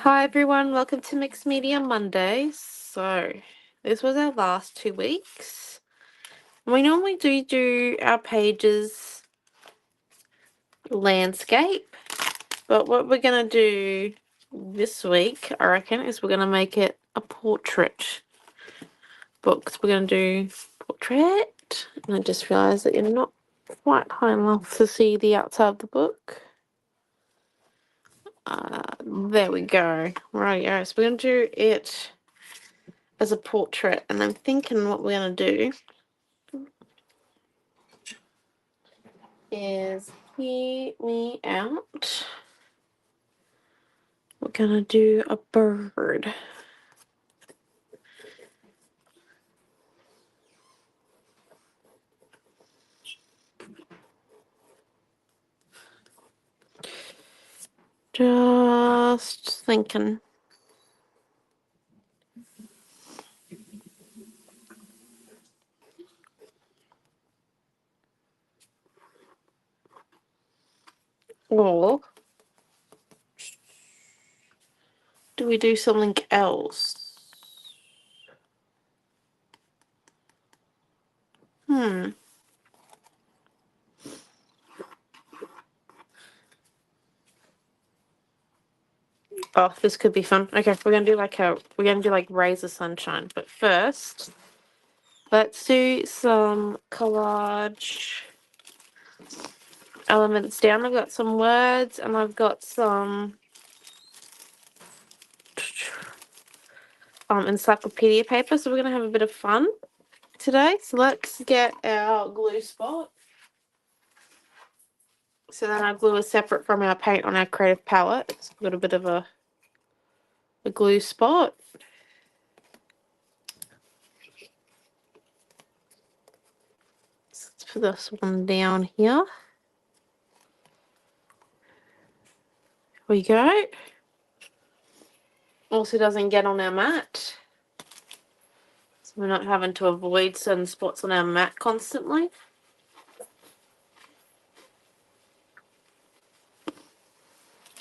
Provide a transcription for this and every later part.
Hi everyone, welcome to Mixed Media Monday. So, this was our last 2 weeks. We normally do our pages landscape, but what we're going to do this week, I reckon, is we're going to make it a portrait book. So we're going to do portrait, and I just realised that you're not quite high enough to see the outside of the book. There we go. Right, yeah, so we're going to do it as a portrait, and I'm thinking what we're going to do is hear me out. We're going to do a bird. Just thinking. Or do we do something else? Oh, this could be fun. Okay, we're gonna do like Rays of Sunshine. But first, let's do some collage elements down. I've got some words and I've got some encyclopedia paper. So we're gonna have a bit of fun today. So let's get our glue spot. So then our glue is separate from our paint on our creative palette. It's got a bit of a glue spot. So let's put this one down here. Here we go. Also doesn't get on our mat. So we're not having to avoid certain spots on our mat constantly.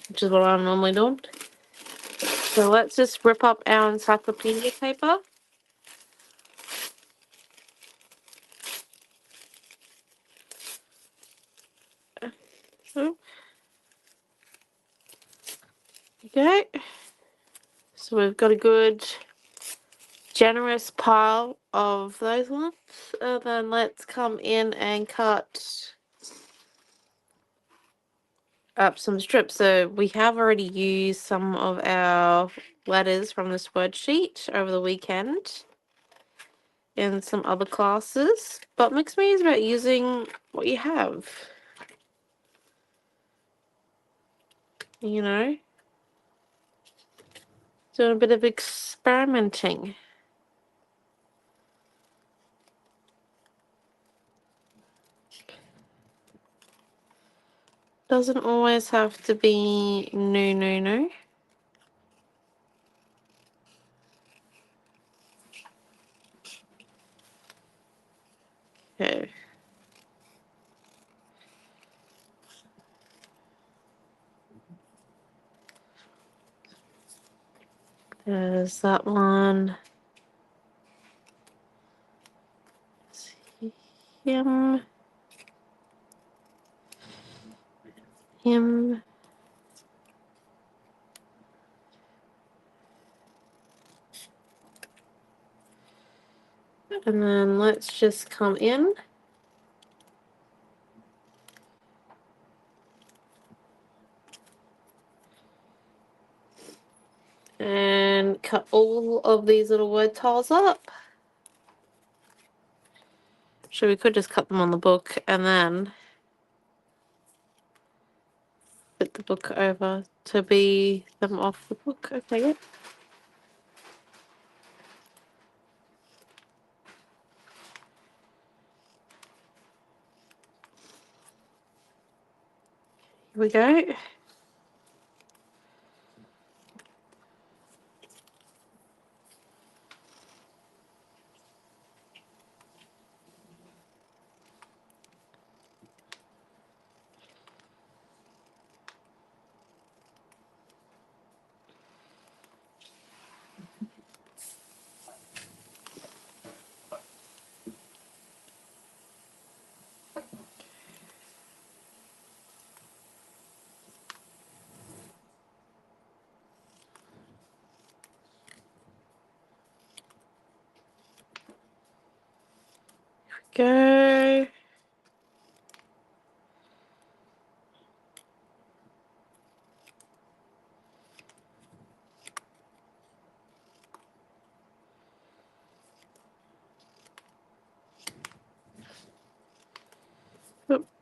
Which is what I'm normally doing. So let's just rip up our encyclopedia paper. Okay. So we've got a good generous pile of those ones. And then let's come in and cut up some strips. So we have already used some of our letters from this word sheet over the weekend in some other classes, but Mixed Media is about using what you have, you know, doing a bit of experimenting. Doesn't always have to be no. Okay. There's that one. Him. Him. And then let's just come in. And cut all of these little word tiles up. So we could just cut them on the book and then flip the book over to be them off the book. Okay, yep. Here we go. Go.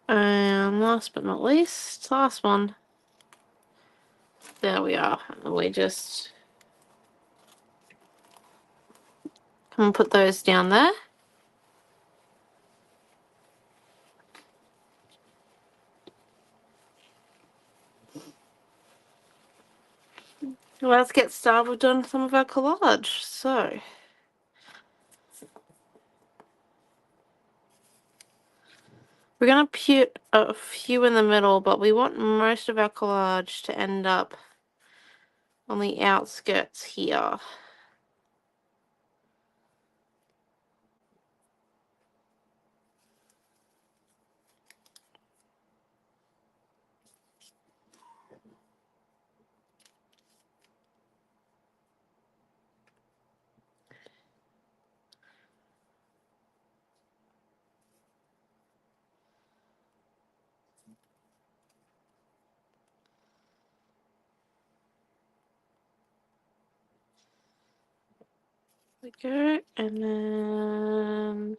And last but not least, last one. There we are. And we just come and put those down there. Let's get started on some of our collage. So, we're going to put a few in the middle, but we want most of our collage to end up on the outskirts here. There we go. And then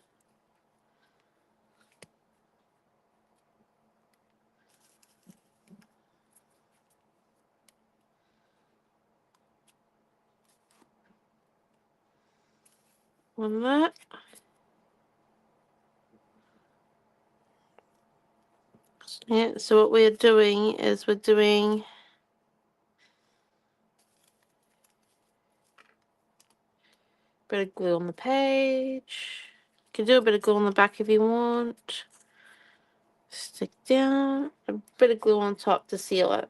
one that. Yeah, so what we're doing is we're doing a bit of glue on the page. You can do a bit of glue on the back if you want. Stick down, a bit of glue on top to seal it.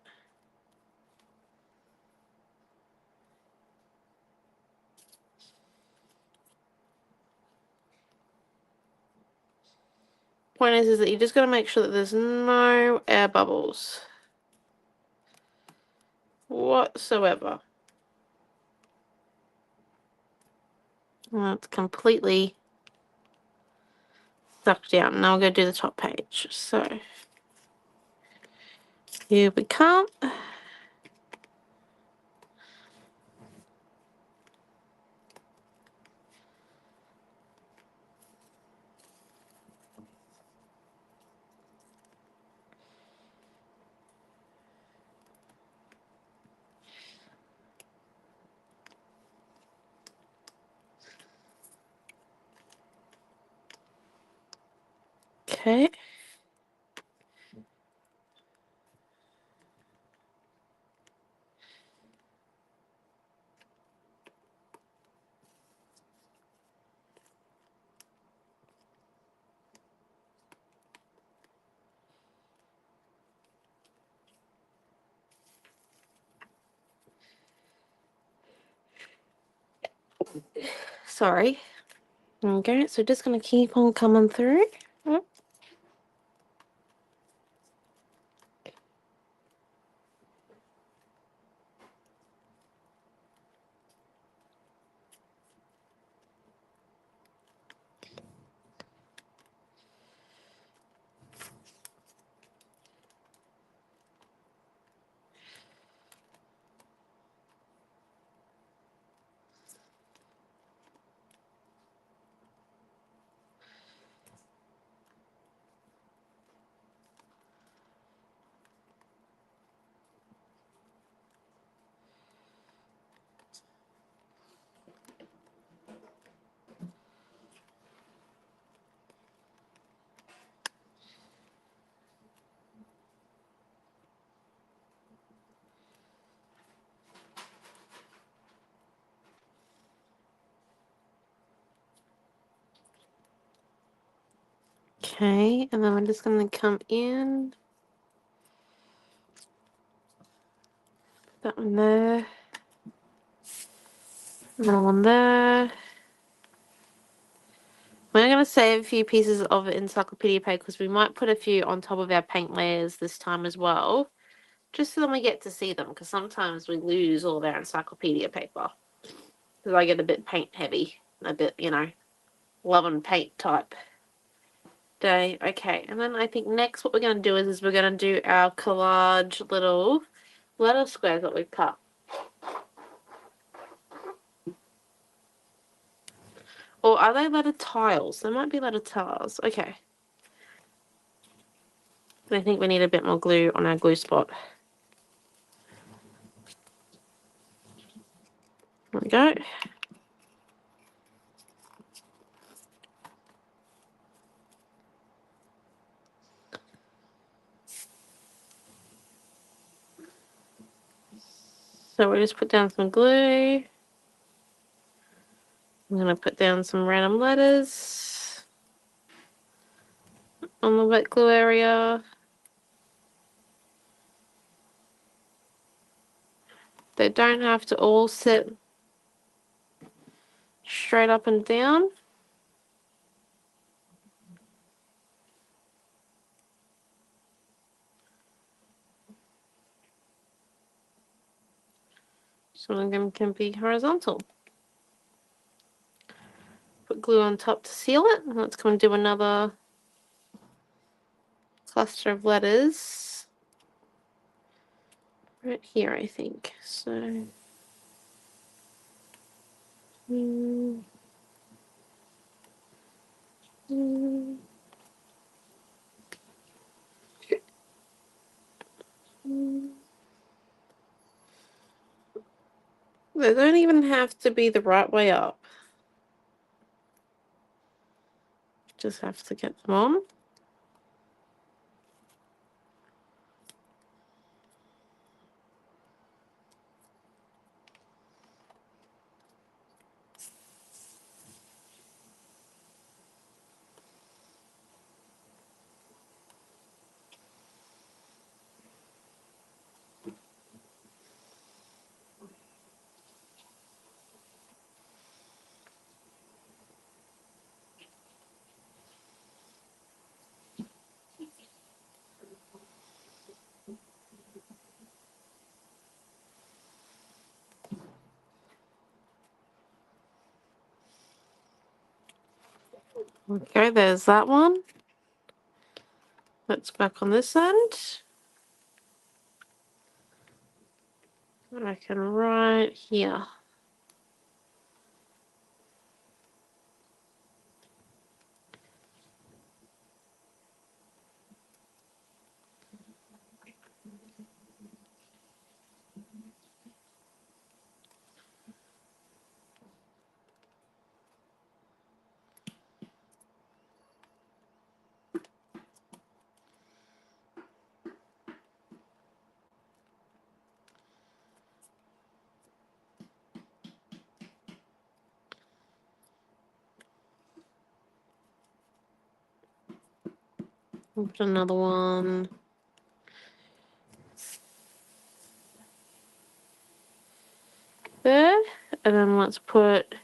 Point is that you just got to make sure that there's no air bubbles whatsoever. It's completely sucked out. Now we're going to do the top page. So here we come. Okay. Sorry. Okay, so just going to keep on coming through. Okay, and then I'm just going to come in. That one there. Another one there. We're going to save a few pieces of encyclopedia paper because we might put a few on top of our paint layers this time as well. Just so then we get to see them, because sometimes we lose all of our encyclopedia paper. Because I get a bit paint heavy, a bit, love and paint type. day. Okay, and then I think next what we're going to do is we're going to do our collage little letter squares that we've cut. Or are they letter tiles? They might be letter tiles. Okay. I think we need a bit more glue on our glue spot. There we go. So we just put down some glue. I'm going to put down some random letters on the wet glue area. They don't have to all sit straight up and down. Some of them can be horizontal. Put glue on top to seal it. Let's come and do another cluster of letters right here, I think. So they don't even have to be the right way up. Just have to get them on. Okay, there's that one. Let's back on this end. I can right here. Put another one there, and then let's put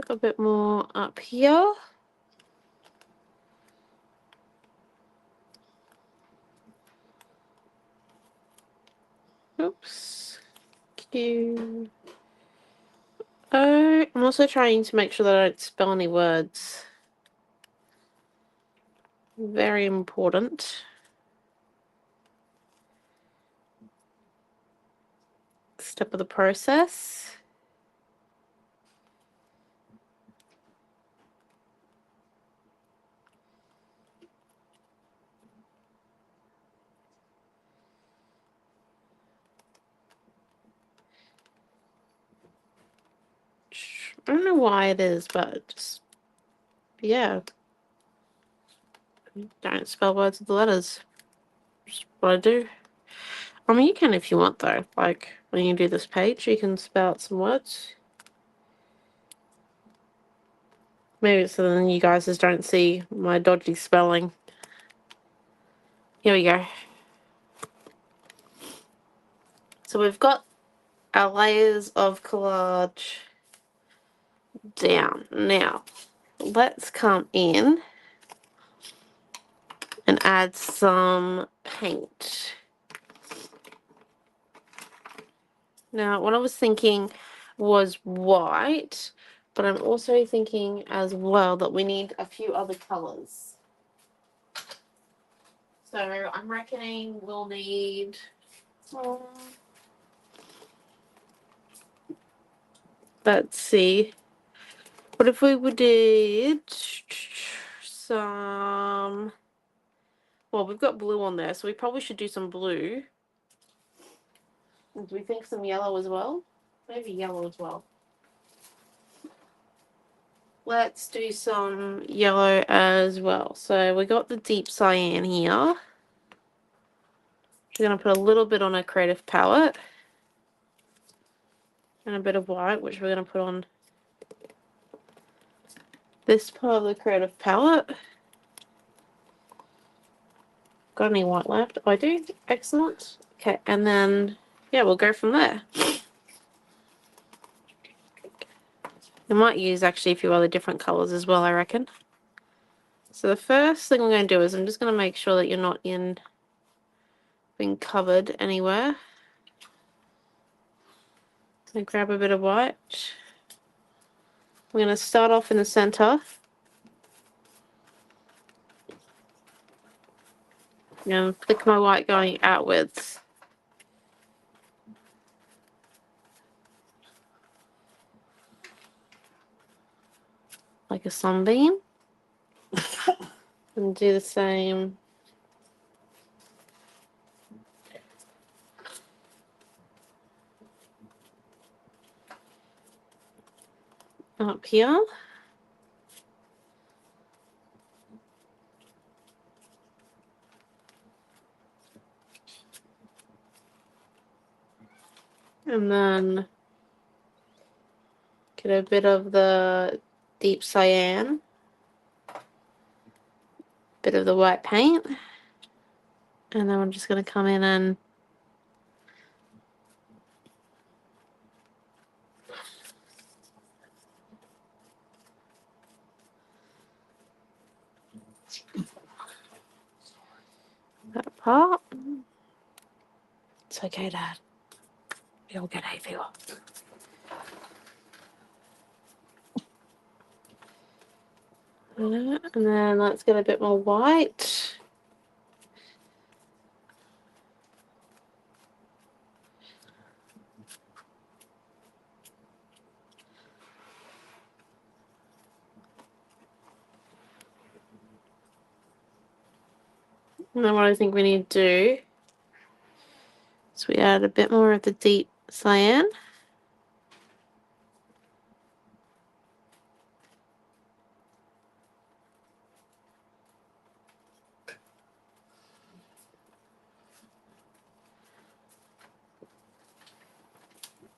a bit more up here. Oops. Q. Oh, I'm also trying to make sure that I don't spell any words. Very important step of the process. I don't know why it is, but just, yeah. Don't spell words with the letters. Just what I do. I mean, you can if you want, though. Like, when you do this page, you can spell out some words. Maybe so then you guys just don't see my dodgy spelling. Here we go. So we've got our layers of collage down. Now, let's come in and add some paint. Now, what I was thinking was white, But I'm also thinking as well that we need a few other colours. So I'm reckoning we'll need let's see. What if we did some... Well, we've got blue on there, so we probably should do some blue. Do we think some yellow as well? Maybe yellow as well. Let's do some yellow as well. So we got the deep cyan here. We're going to put a little bit on a creative palette. And a bit of white, which we're going to put on this part of the creative palette. Got any white left? Oh, I do. Excellent. Okay, and then, yeah, we'll go from there. I might use actually a few other different colours as well, I reckon. So the first thing I'm going to do is I'm just going to make sure that you're not being covered anywhere. So grab a bit of white. I'm going to start off in the centre. And flick my white going outwards. Like a sunbeam. And do the same up here. And then get a bit of the deep cyan. Bit of the white paint. And then I'm just going to come in and that part. It's okay, Dad. You'll get hay fever. And then let's get a bit more white. And then what I think we need to do is we add a bit more of the deep cyan.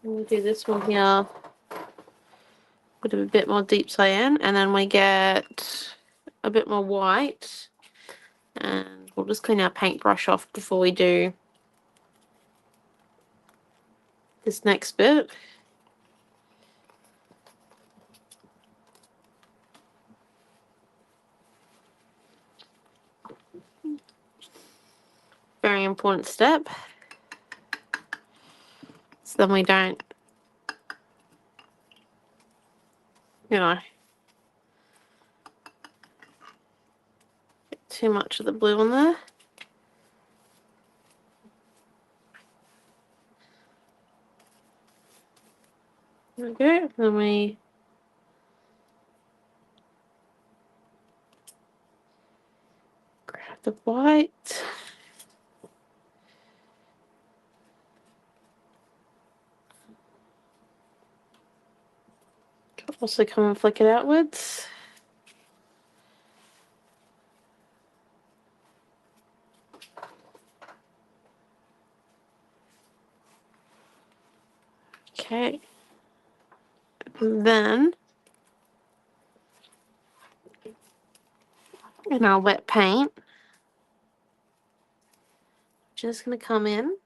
And we'll do this one here. Put a bit more deep cyan, and then we get a bit more white. And we'll just clean our paintbrush off before we do this next bit. Very important step. So then we don't, you know, get too much of the blue on there. There we go. Then we grab the white. Also come and flick it outwards. Okay. And then in our wet paint, just going to come in,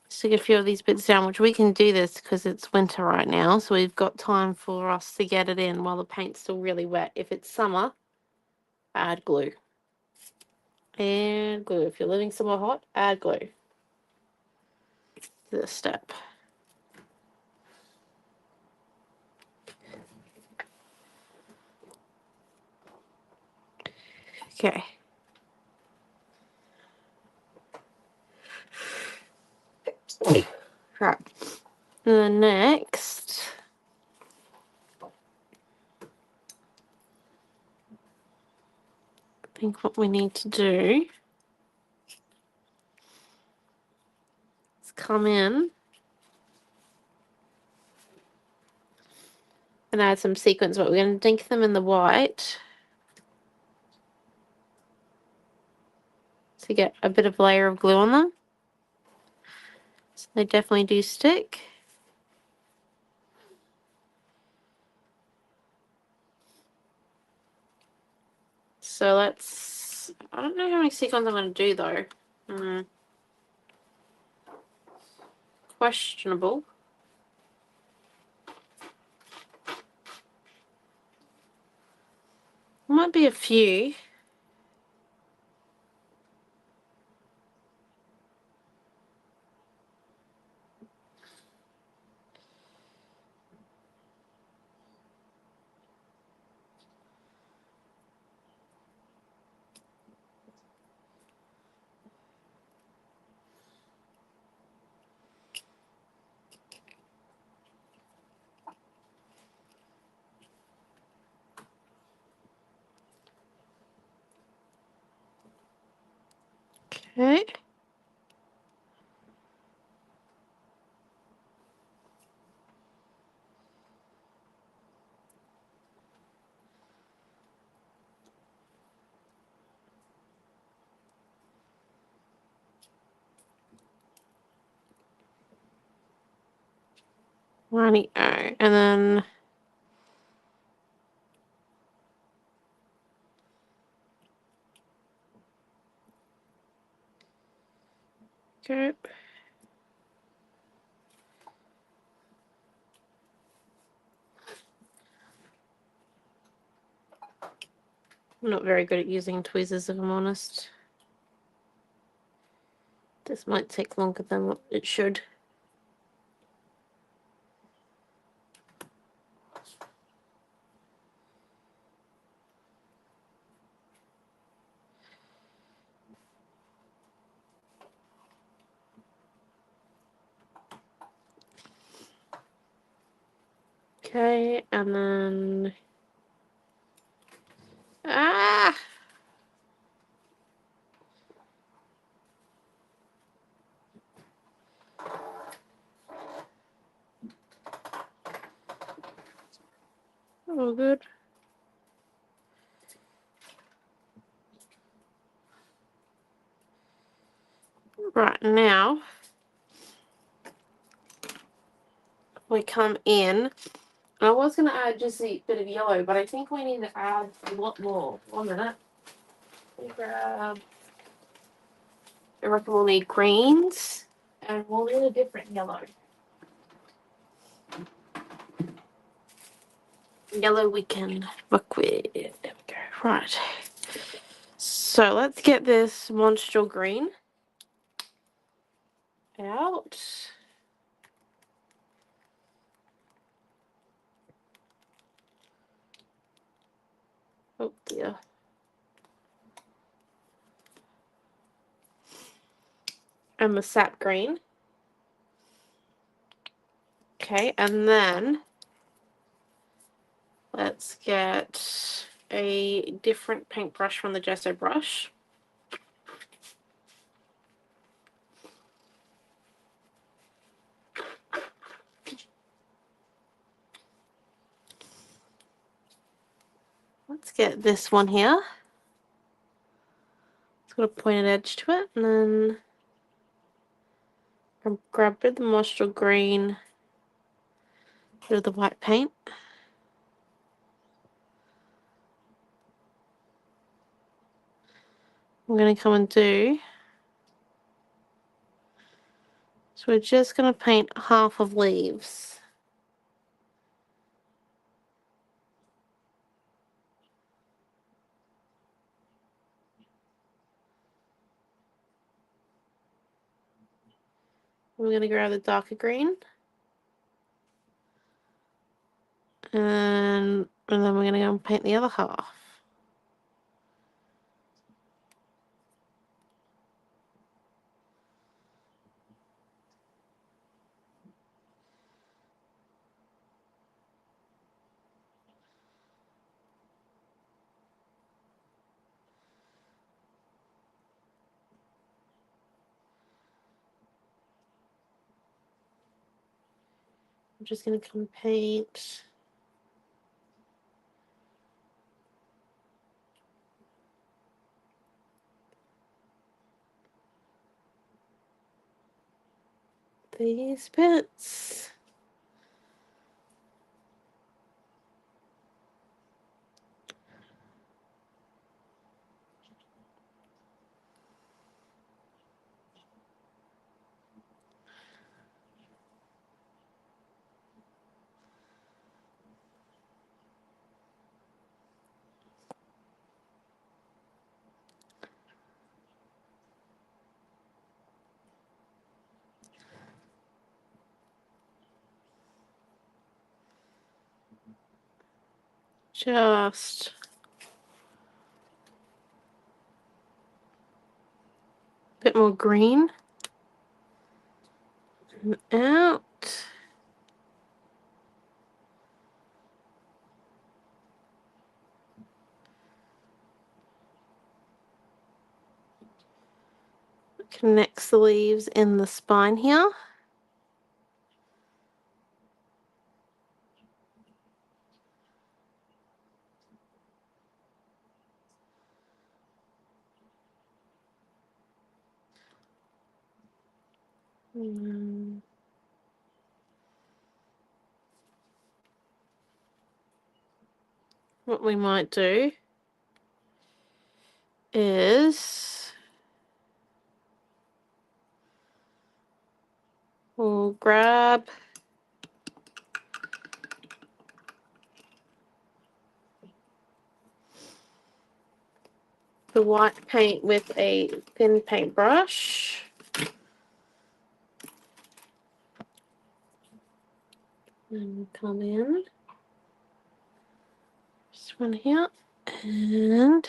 stick a few of these bits down, which we can do this because it's winter right now, so we've got time for us to get it in while the paint's still really wet. If it's summer, add glue. And glue. If you're living somewhere hot, add glue to this step. Okay. Right. And then next, I think what we need to do is come in and add some sequins, but we're going to dink them in the white to get a bit of layer of glue on them. So they definitely do stick. So let's, I don't know how many sequins I'm going to do though. Questionable. Might be a few. Okay. Righty-o. And then go. I'm not very good at using tweezers, if I'm honest. This might take longer than what it should. Okay, and then... Ah! Oh, good. Right, now we come in. I was going to add just a bit of yellow, but I think we need to add a lot more. 1 minute. Let me grab... I reckon we'll need greens, and we'll need a different yellow. Yellow we can work with. There we go. Right. So let's get this monstrel green out. Oh dear. And the sap green. Okay, and then let's get a different paintbrush from the gesso brush. Let's get this one here. It's got a pointed edge to it, and then grab a bit of the monstrel green, bit of the white paint. I'm going to come and do... So we're just going to paint half of leaves. We're going to grab the darker green. And then we're going to go and paint the other half. I'm just going to come paint these bits. Just a bit more green and out. Connects the leaves in the spine here. What we might do is we'll grab the white paint with a thin paintbrush. And come in. This one here. And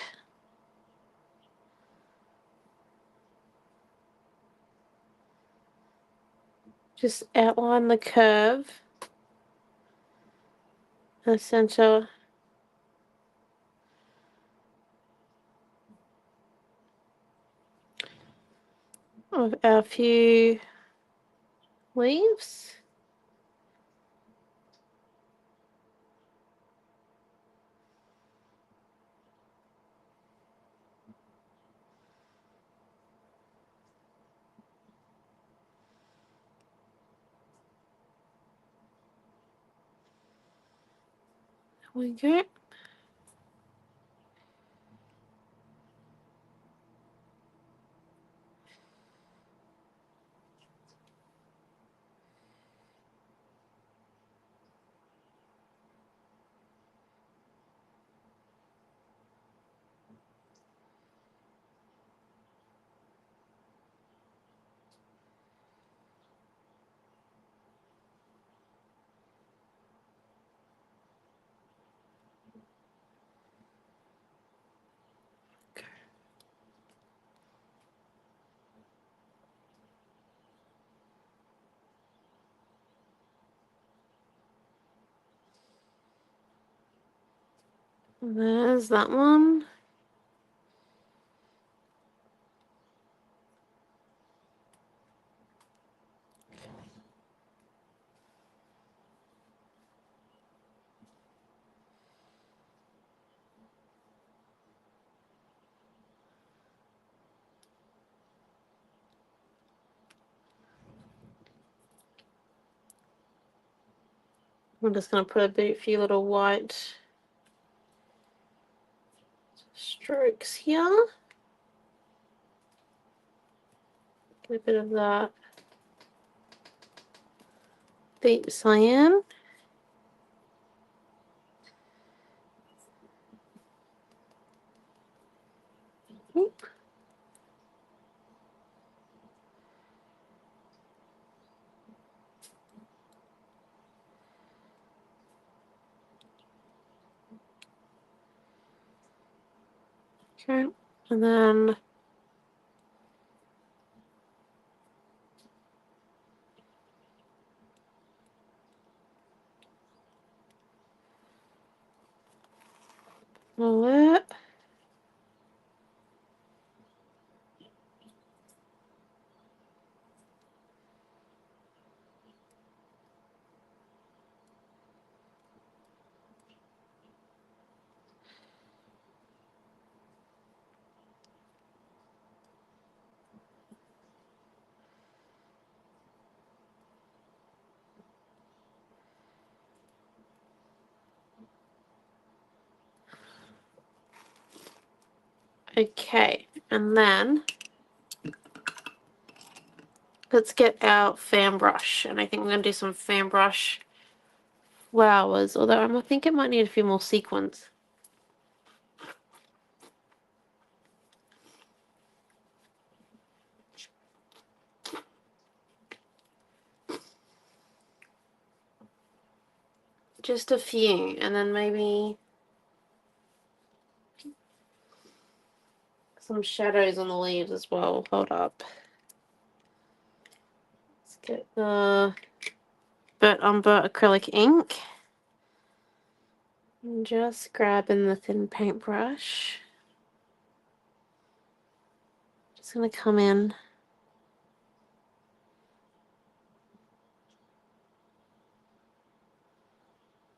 just outline the curve in the center of our few leaves. There we go. There's that one. I'm just going to put a few little white strokes here. Get a bit of that deep cyan. Oop. Okay, and then that. Okay, and then let's get our fan brush, and I think we're going to do some fan brush flowers, although I think it might need a few more sequins. Just a few, and then maybe some shadows on the leaves as well. Hold up. Let's get the Burnt Umber acrylic ink. And just grabbing the thin paintbrush. Just going to come in.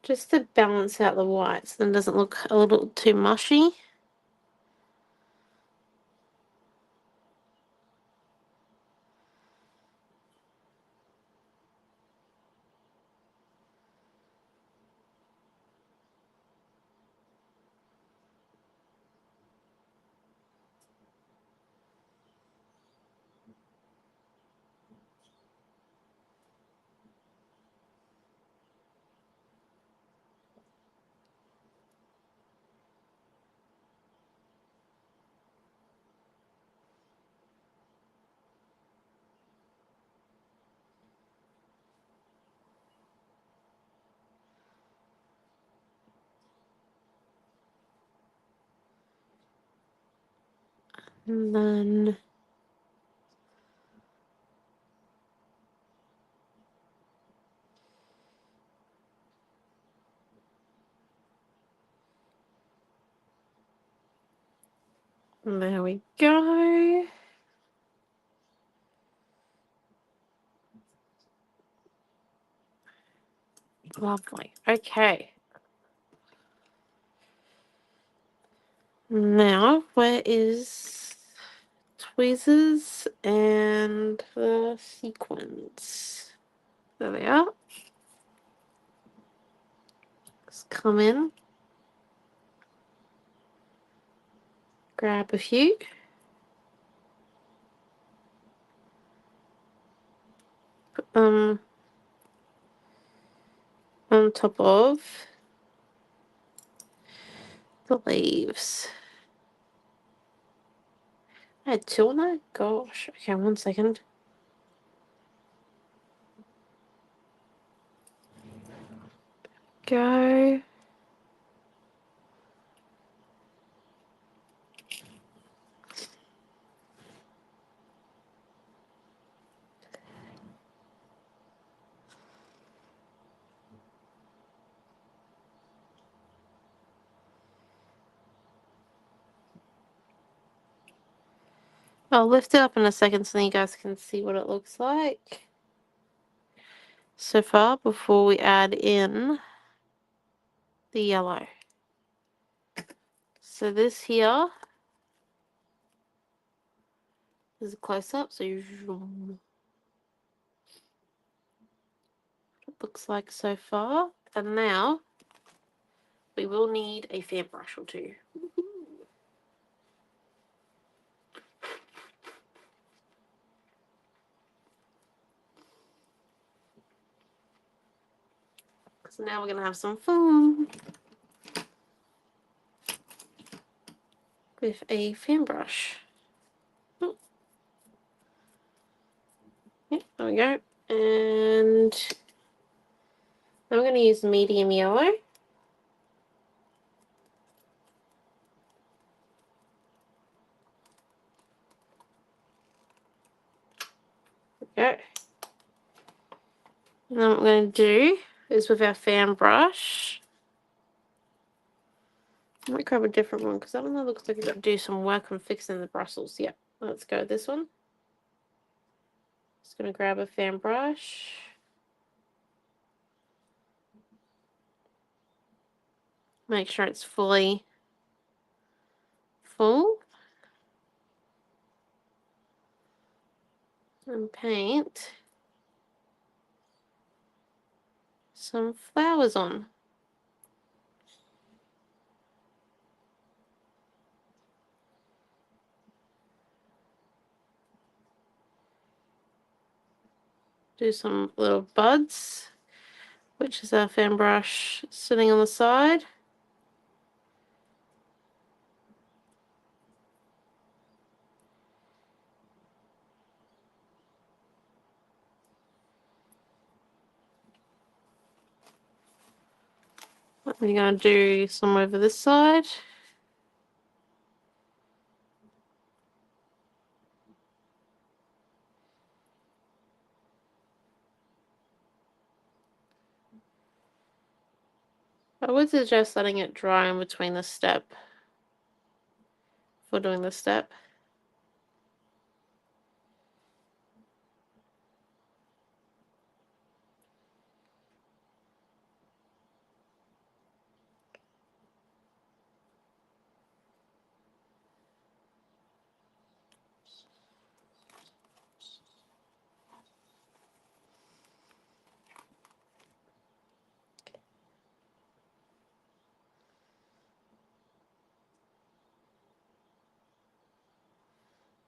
Just to balance out the whites, then it doesn't look a little too mushy. And then there we go. Lovely. Okay. Now, where is tweezers and the sequins? There they are. Let's come in. Grab a few. Put them on top of the leaves. I had two on that? Gosh. Okay, 1 second. Go. I'll lift it up in a second so you guys can see what it looks like so far before we add in the yellow. So this here is a close-up, so it looks like so far. And now we will need a fan brush or two. So now we're going to have some fun with a fan brush. Oh. Yep, there we go. And I'm going to use medium yellow. There we go. And then what we're going to do is with our fan brush, I might grab a different one because that one looks like it's got to do some work on fixing the bristles. Yep, let's go with this one. Just going to grab a fan brush. Make sure it's fully full. And paint some flowers on. do some little buds, which is our fan brush sitting on the side. We're going to do some over this side. I would suggest letting it dry in between the step for doing the step.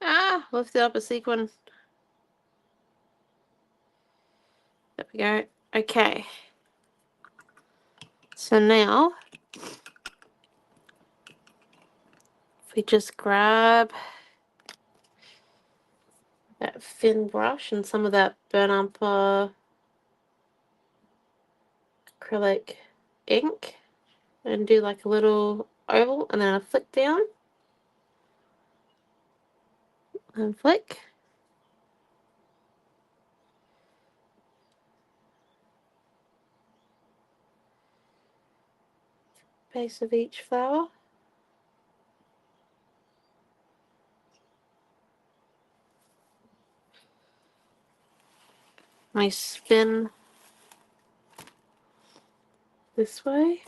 Ah, lifted up a sequin. There we go. Okay. So now, if we just grab that thin brush and some of that burn umber acrylic ink and do like a little oval and then a flick down and flick. Base of each flower. I spin this way.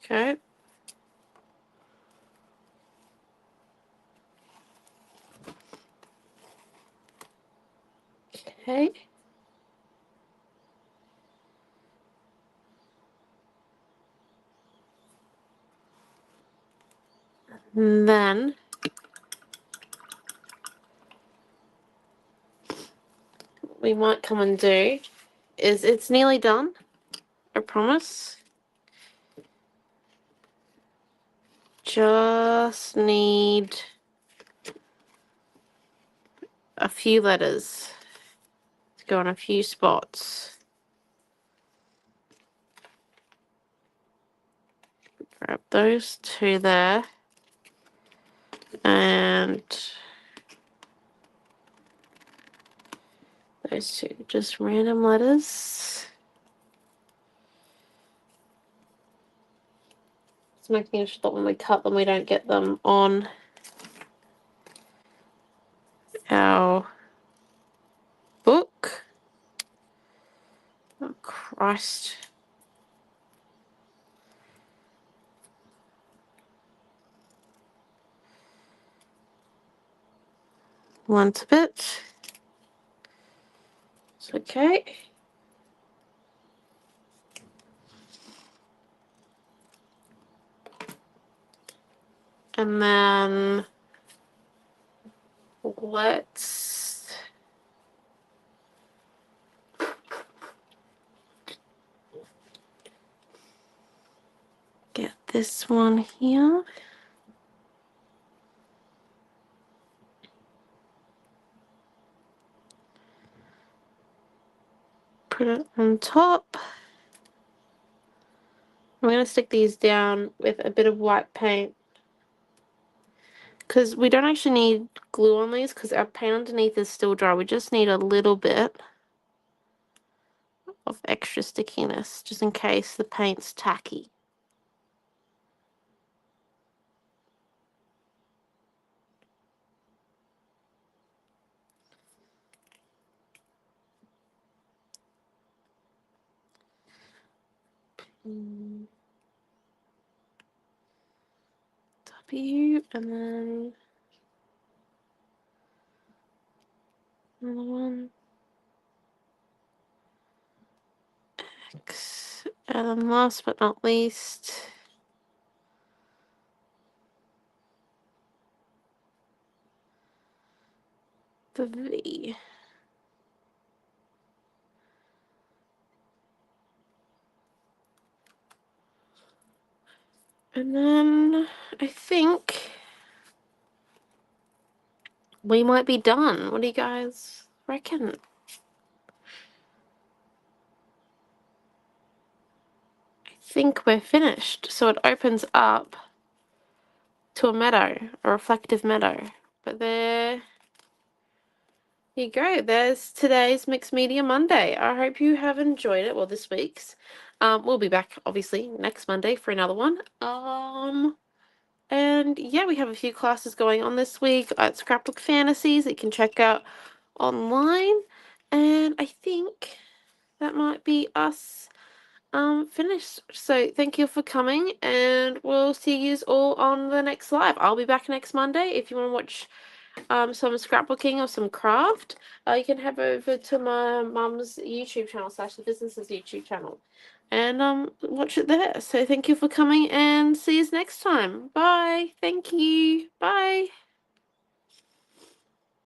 Okay. Okay. And then what we might come and do is it's nearly done, I promise. Just need a few letters to go in a few spots. Grab those two there. And those two, just random letters. Just making sure that when we cut them, we don't get them on our book. Oh, Christ. Once a bit. It's okay. And then let's get this one here. Put it on top. I'm going to stick these down with a bit of white paint because we don't actually need glue on these because our paint underneath is still dry. We just need a little bit of extra stickiness just in case the paint's tacky. W and then Another one. X. And then last but not least, the V. And then I think we might be done. What do you guys reckon? I think we're finished. So it opens up to a meadow, a reflective meadow. But there you go. There's today's Mixed Media Monday. I hope you have enjoyed it. Well, this week's. We'll be back, obviously, next Monday for another one. And yeah, we have a few classes going on this week at Scrapbook Fantasies that you can check out online. And I think that might be us finished. So thank you for coming, and we'll see you all on the next live. I'll be back next Monday. If you want to watch some scrapbooking or some craft, you can head over to my mum's YouTube channel / the business's YouTube channel and watch it there. So thank you for coming, and see you next time. Bye. Thank you. Bye.